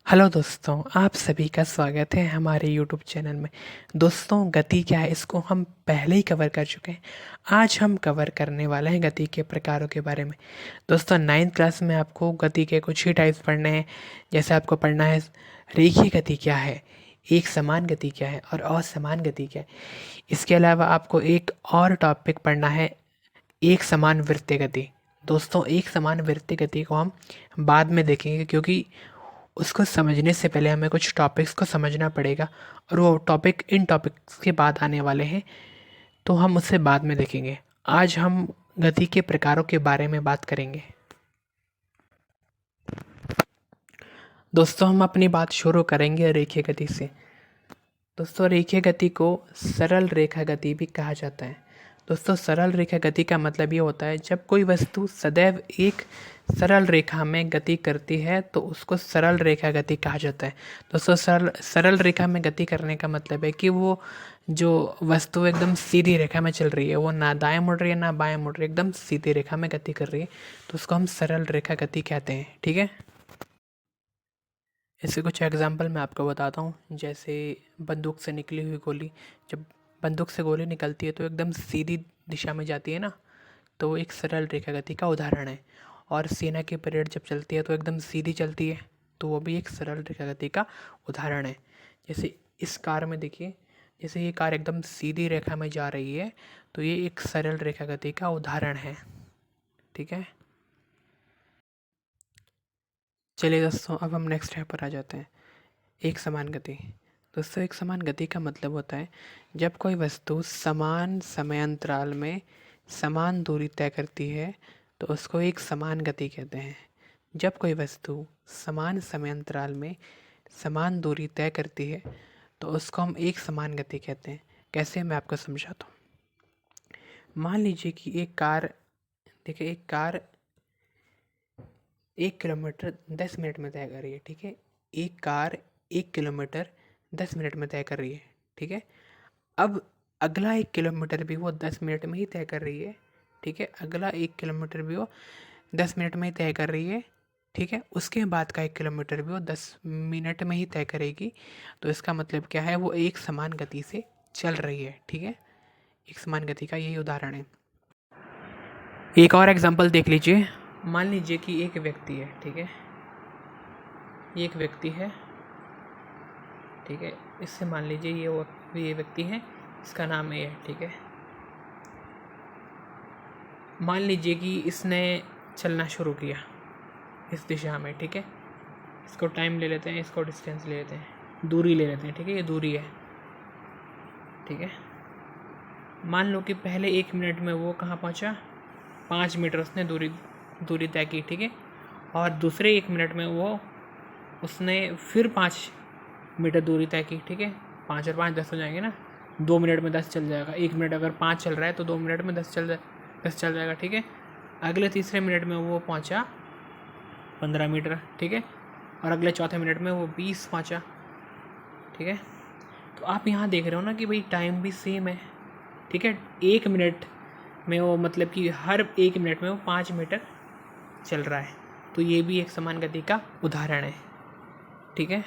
Hello दोस्तों, आप सभी का स्वागत है हमारे यूट्यूब चैनल में। दोस्तों, गति क्या है इसको हम पहले ही कवर कर चुके हैं। आज हम कवर करने वाले हैं गति के प्रकारों के बारे में। दोस्तों, 9th क्लास में आपको गति के कुछ ही टाइप्स पढ़ने हैं। जैसे आपको पढ़ना है रेखीय गति क्या है, एक समान गति क्या है और असमान गति क्या है। इसके अलावा आपको एक और टॉपिक पढ़ना है, एक समान वृत्तीय गति। दोस्तों, एक समान वृत्तीय गति को हम बाद में देखेंगे, क्योंकि उसको समझने से पहले हमें कुछ टॉपिक्स को समझना पड़ेगा और वो टॉपिक इन टॉपिक्स के बाद आने वाले हैं, तो हम उससे बाद में देखेंगे। आज हम गति के प्रकारों के बारे में बात करेंगे। दोस्तों, हम अपनी बात शुरू करेंगे रेखीय गति से। दोस्तों, रेखीय गति को सरल रेखा गति भी कहा जाता है। दोस्तों, सरल रेखा गति का मतलब ये होता है जब कोई वस्तु सदैव एक सरल रेखा में गति करती है तो उसको सरल रेखा गति कहा जाता है। दोस्तों, सरल सरल रेखा में गति करने का मतलब है कि वो जो वस्तु एकदम सीधी रेखा में चल रही है, वो ना दाएं मुड़ रही है ना बाएं मुड़ रही है, एकदम सीधी रेखा में गति कर रही है, तो उसको हम सरल रेखा गति कहते हैं। ठीक है, इसके कुछ एग्जांपल मैं आपको बताता हूँ। जैसे बंदूक से निकली हुई गोली, जब बंदूक से गोली निकलती है तो एकदम सीधी दिशा में जाती है ना, तो वो एक सरल रेखा गति का उदाहरण है। और सेना की परेड जब चलती है तो एकदम सीधी चलती है, तो वो भी एक सरल रेखा गति का उदाहरण है। जैसे इस कार में देखिए, जैसे ये कार एकदम सीधी रेखा में जा रही है, तो ये एक सरल रेखा गति का उदाहरण है। ठीक है, चलिए दोस्तों, अब हम नेक्स्ट स्टेप पर आ जाते हैं, एक समान गति। दोस्तों, एक समान गति का मतलब होता है जब कोई वस्तु समान समयांतराल में समान दूरी तय करती है तो उसको एक समान गति कहते हैं। जब कोई वस्तु समान समयांतराल में समान दूरी तय करती है तो उसको हम एक समान गति कहते हैं। कैसे, मैं आपको समझाता हूँ। मान लीजिए कि एक कार, देखिए एक कार 1 किलोमीटर 10 मिनट में तय कर रही है। ठीक है, एक कार 1 किलोमीटर 10 मिनट में तय कर रही है। ठीक है, अब अगला 1 किलोमीटर भी वो 10 मिनट में ही तय कर रही है। ठीक है, अगला 1 किलोमीटर भी वो 10 मिनट में ही तय कर रही है। ठीक है, उसके बाद का 1 किलोमीटर भी वो 10 मिनट में ही तय करेगी। तो इसका मतलब क्या है, वो एक समान गति से चल रही है। ठीक है, एक समान गति का यही उदाहरण है। एक और एग्जांपल देख लीजिए। मान लीजिए कि एक व्यक्ति है। ठीक है, ये एक व्यक्ति है। ठीक है, इससे मान लीजिए ये व्यक्ति है, इसका नाम ए है। ठीक है, मान लीजिए कि इसने चलना शुरू किया इस दिशा में। ठीक है, इसको टाइम ले लेते हैं, इसको डिस्टेंस ले लेते हैं, दूरी ले लेते हैं। ठीक है, ये दूरी है। ठीक है, मान लो कि पहले 1 मिनट में वो कहाँ पहुँचा, 5 मीटर उसने दूरी दूरी तय की। ठीक है, और दूसरे 1 मिनट में वो उसने फिर 5 मीटर दूरी तय की। ठीक है, 5 और 5 10 हो जाएंगे ना, 2 मिनट में 10 चल जाएगा। 1 मिनट अगर 5 चल रहा है तो 2 मिनट में 10 चल जाएगा। ठीक है, अगले तीसरे मिनट में वो पहुंचा 15 मीटर। ठीक है, और अगले चौथे मिनट में वो 20 पहुंचा। ठीक है, तो आप यहाँ देख रहे हो ना कि भाई टाइम भी सेम है। ठीक है, 1 मिनट में वो मतलब कि हर 1 मिनट में वो 5 मीटर चल रहा है, तो ये भी एक समान गति का उदाहरण है। ठीक है,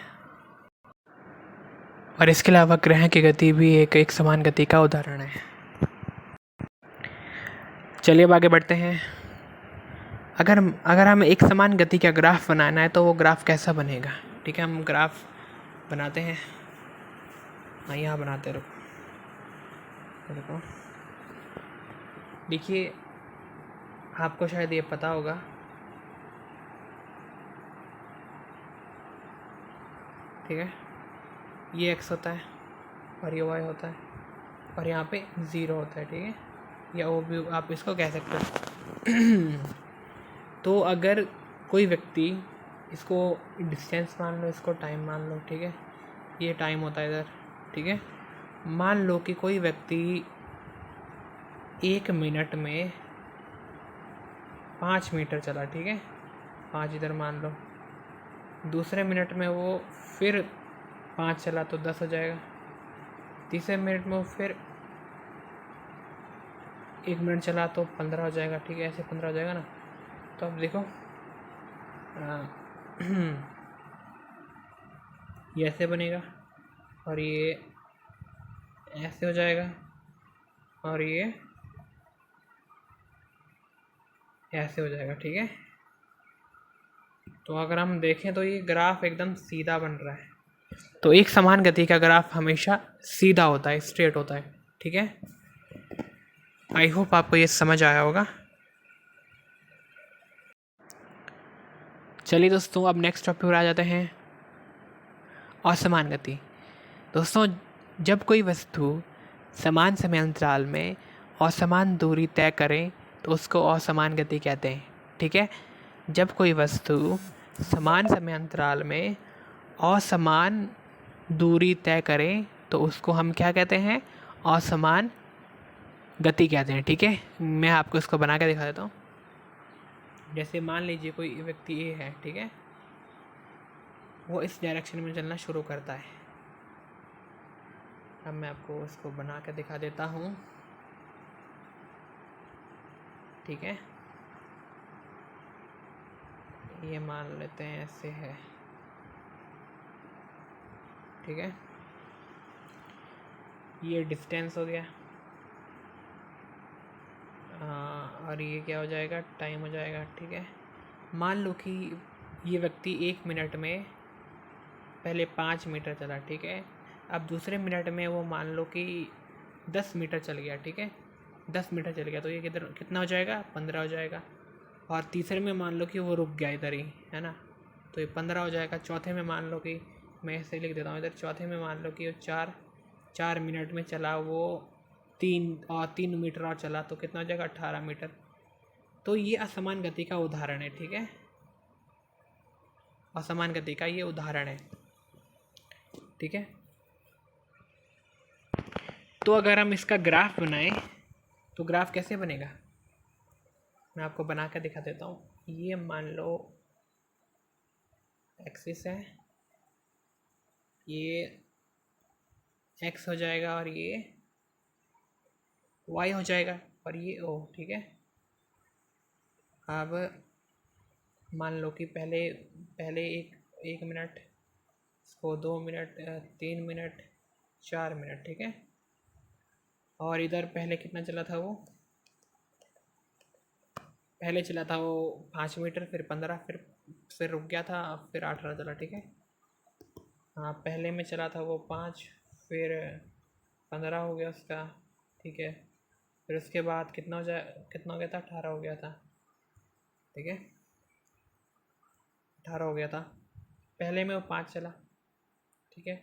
और इसके अलावा ग्रह की गति भी एक समान गति का उदाहरण है। चलिए अब आगे बढ़ते हैं। अगर अगर हमें एक समान गति का ग्राफ बनाना है तो वो ग्राफ कैसा बनेगा। ठीक है, हम ग्राफ बनाते हैं। हाँ, यहाँ बनाते रुको। देखिए, आपको शायद ये पता होगा, ठीक है, ये x होता है और ये y होता है और यहाँ पे 0 होता है। ठीक है, या वो भी आप इसको कह सकते हो। तो अगर कोई व्यक्ति, इसको डिस्टेंस मान लो, इसको टाइम मान लो। ठीक है, ये टाइम होता है इधर। ठीक है, मान लो कि कोई व्यक्ति 1 मिनट में 5 मीटर चला। ठीक है, 5 इधर मान लो, दूसरे मिनट में वो फिर 5 चला तो 10 हो जाएगा, तीसरे मिनट में वो फिर 1 मिनट चला तो 15 हो जाएगा। ठीक है, ऐसे 15 हो जाएगा ना। तो अब देखो, ये ऐसे बनेगा और ये ऐसे हो जाएगा और ये ऐसे हो जाएगा, ठीक है। तो अगर हम देखें तो ये ग्राफ एकदम सीधा बन रहा है। तो एक समान गति का ग्राफ हमेशा सीधा होता है, स्ट्रेट होता है, ठीक है। आई होप आपको ये समझ आया होगा। चलिए दोस्तों, अब नेक्स्ट टॉपिक पर आ जाते हैं, असमान गति। दोस्तों, जब कोई वस्तु समान समय अंतराल में असमान दूरी तय करे तो उसको असमान गति कहते हैं, ठीक है। जब कोई वस्तु समान समय अंतराल में असमान दूरी तय करे तो उसको हम क्या कहते हैं, असमान गति कहते हैं, ठीक है। मैं आपको इसको बना के दिखा देता हूँ। जैसे मान लीजिए कोई व्यक्ति ए है, ठीक है, वो इस डायरेक्शन में चलना शुरू करता है। अब मैं आपको इसको बना के दिखा देता हूँ, ठीक है। ये मान लेते हैं ऐसे है, ठीक है। ये डिस्टेंस हो गया और ये क्या हो जाएगा, टाइम हो जाएगा, ठीक है। मान लो कि ये व्यक्ति 1 मिनट में पहले 5 मीटर चला, ठीक है। अब दूसरे मिनट में वो मान लो कि 10 मीटर चल गया, ठीक है। 10 मीटर चल गया तो ये कितना हो जाएगा, 15 हो जाएगा। और तीसरे में मान लो कि वो रुक गया इधर ही, है ना, तो ये 15 हो जाएगा। चौथे में मान लो कि मैं ऐसे लिख देता हूँ इधर, चौथे में मान लो कि वो 4 मिनट में चला, वो 3 मीटर और चला तो कितना हो जाएगा, 18 मीटर। तो ये असमान गति का उदाहरण है, ठीक है। असमान गति का ये उदाहरण है, ठीक है। तो अगर हम इसका ग्राफ बनाएं तो ग्राफ कैसे बनेगा, मैं आपको बना कर दिखा देता हूँ। ये मान लो एक्सिस है, ये एक्स हो जाएगा और ये वाई हो जाएगा और ये ओ, ठीक है। अब मान लो कि पहले एक मिनट, इसको 2 मिनट, 3 मिनट, 4 मिनट, ठीक है। और इधर पहले कितना चला था वो, पहले चला था वो 5 मीटर, फिर 15, फिर रुक गया था, फिर 18 चला, ठीक है। हाँ, पहले में चला था वो 5, फिर 15 हो गया उसका, ठीक है। फिर उसके बाद कितना हो गया था, 18 हो गया था, ठीक है। 18 हो गया था, पहले में वो 5 चला, ठीक है।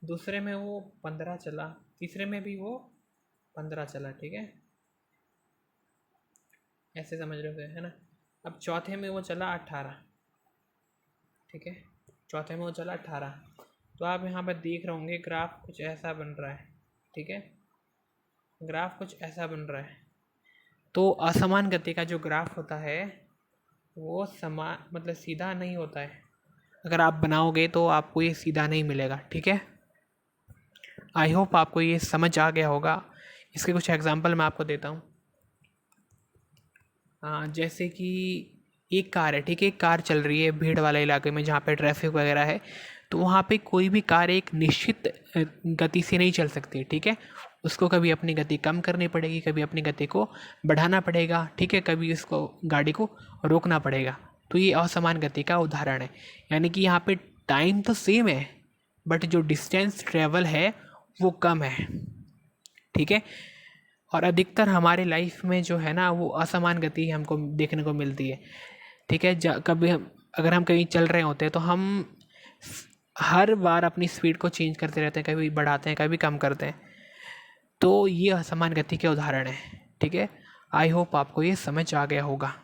दूसरे में वो 15 चला, तीसरे में भी वो 15 चला, ठीक है। ऐसे समझ रहे हो, है ना। अब चौथे में वो चला 18, ठीक है। चौथे में वो चला 18। तो आप यहाँ पर देख रहे होंगे ग्राफ कुछ ऐसा बन रहा है, ठीक है। ग्राफ कुछ ऐसा बन रहा है। तो असमान गति का जो ग्राफ होता है वो समान मतलब सीधा नहीं होता है। अगर आप बनाओगे तो आपको ये सीधा नहीं मिलेगा, ठीक है। आई होप आपको ये समझ आ गया होगा। इसके कुछ एग्जांपल मैं आपको देता हूँ। जैसे कि एक कार है, ठीक है। एक कार चल रही है भीड़ वाले इलाके में जहाँ पे ट्रैफिक वगैरह है, तो वहाँ पे कोई भी कार एक निश्चित गति से नहीं चल सकती, ठीक है। उसको कभी अपनी गति कम करनी पड़ेगी, कभी अपनी गति को बढ़ाना पड़ेगा, ठीक है। कभी उसको गाड़ी को रोकना पड़ेगा। तो ये असमान गति का उदाहरण है। यानी कि यहाँ पे टाइम तो सेम है बट जो डिस्टेंस ट्रेवल है वो कम है, ठीक है। और अधिकतर हमारे लाइफ में जो है ना वो असमान गति हमको देखने को मिलती है, ठीक है। कभी अगर हम कहीं चल रहे होते हैं तो हम हर बार अपनी स्पीड को चेंज करते रहते हैं, कभी बढ़ाते हैं कभी कम करते हैं। तो ये असमान गति के उदाहरण है, ठीक है। आई होप आपको ये समझ आ गया होगा।